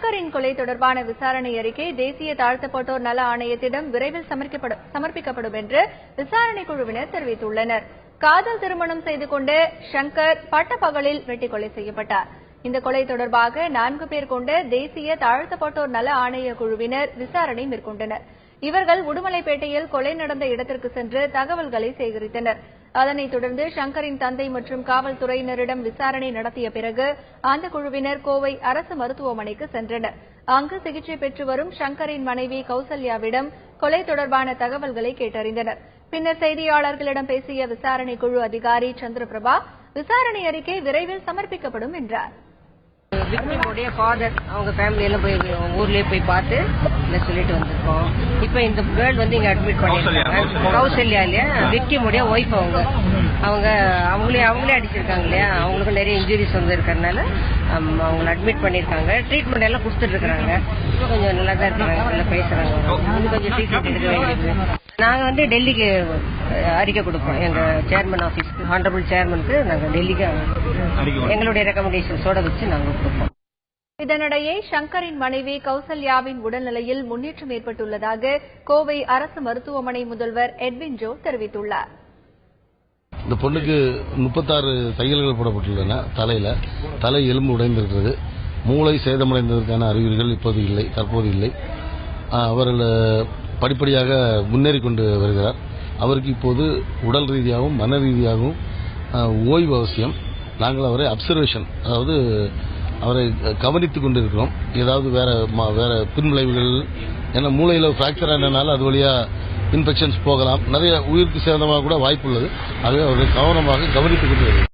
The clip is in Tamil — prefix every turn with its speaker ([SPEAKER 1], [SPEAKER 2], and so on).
[SPEAKER 1] ஷங்கரின் கொலை தொடர்பான விசாரணை அறிக்கை தேசிய தாழ்த்தப்பட்டோர் நல ஆணையத்திடம் விரைவில் சமர்ப்பிக்கப்படும் என்று விசாரணை குழுவினர் தெரிவித்துள்ளனர். காதல் திருமணம் செய்து கொண்ட ஷங்கர் பட்டப்பகலில் வெட்டி கொலை செய்யப்பட்டார். இந்த கொலை தொடர்பாக 4 பேர் கொண்ட தேசிய தாழ்த்தப்பட்டோர் நல ஆணைய குழுவினர் விசாரணை மேற்கொண்டனர். இவர்கள் உடுமலைப்பேட்டையில் கொலை நடந்த இடத்திற்கு சென்று தகவல்களை சேகரித்தனர். அதனைத் தொடர்ந்து ஷங்கரின் தந்தை மற்றும் காவல்துறையினரிடம் விசாரணை நடத்திய பிறகு அந்த குழுவினர் கோவை அரசு மருத்துவமனைக்கு சென்றனர். அங்கு சிகிச்சை பெற்று வரும் ஷங்கரின் மனைவி கௌசல்யாவிடம் கொலை தொடர்பான தகவல்களை கேட்டறிந்தனர். பின்னர் செய்தியாளர்களிடம் பேசிய விசாரணை குழு அதிகாரி சந்திரபிரபா, விசாரணை அறிக்கை விரைவில் சமர்ப்பிக்கப்படும் என்றார்.
[SPEAKER 2] விக்டிமுடைய ஃபாதர் அவங்க ஃபேமிலியெல்லாம் போய் ஊர்லயே போய் பார்த்து சொல்லிட்டு வந்திருக்கோம். இப்போ இந்த கேர்ள் இங்க அட்மிட் பண்ணிருக்காங்க. கௌசல்யா இல்லையா, விக்டிமுடைய ஒய்ஃப். அவங்களே அடிச்சிருக்காங்க இல்லையா, அவங்களுக்கு நிறைய இன்ஜுரிஸ் இருக்கிறதுனால அவங்களை அட்மிட் பண்ணிருக்காங்க. ட்ரீட்மெண்ட் எல்லாம் கொடுத்துட்டு இருக்காங்க. இப்போ கொஞ்சம் நல்லா தான் இருக்காங்க, நல்லா பேசுறாங்க. இன்னும் கொஞ்சம் ட்ரீட்மெண்ட் எடுக்க வேண்டியது. நாங்க டெல்லிக்கு அறிக்கை கொடுப்போம். எங்க சேர்மன் ஆபீஸ்க்கு, ஹானரபிள் சேர்மனுக்கு நாங்க டெல்லிக்கு எங்களுடைய ரெக்கமெண்டேஷன்ஸோட வச்சு நாங்க கொடுப்போம்.
[SPEAKER 1] இதனிடையே ஷங்கரின் மனைவி கௌசல்யாவின் உடல்நிலையில் முன்னேற்றம் ஏற்பட்டுள்ளதாக கோவை அரசு மருத்துவமனை முதல்வர் எட்வின் ஜோ தெரிவித்துள்ளார்.
[SPEAKER 3] இந்த பொண்ணுக்கு 36 தையல்கள் போடப்பட்டுள்ளன. தலை எலும்பு உடைந்திருக்கிறது. மூளை சேதமடைந்ததற்கான அறிகுறிகள் தற்போது இல்லை. அவர்கள் படிப்படியாக முன்னேறி கொண்டு வருகிறார். அவருக்கு இப்போது உடல் ரீதியாகவும் மன ரீதியாகவும் ஓய்வு அவசியம். நாங்கள் அவரை அப்சர்வேஷன், அதாவது அவரை கவனித்துக் கொண்டிருக்கிறோம். ஏதாவது வேற பின்விளைவுகள், ஏன்னா மூளையில் பிராக்சர் ஆனதுனால அது வழியா இன்ஃபெக்ஷன்ஸ் போகலாம். நிறைய உயிருக்கு சேதமாக கூட வாய்ப்பு உள்ளது. ஆகவே அவரை கவனமாக கவனித்துக் கொண்டு வருகிறோம்.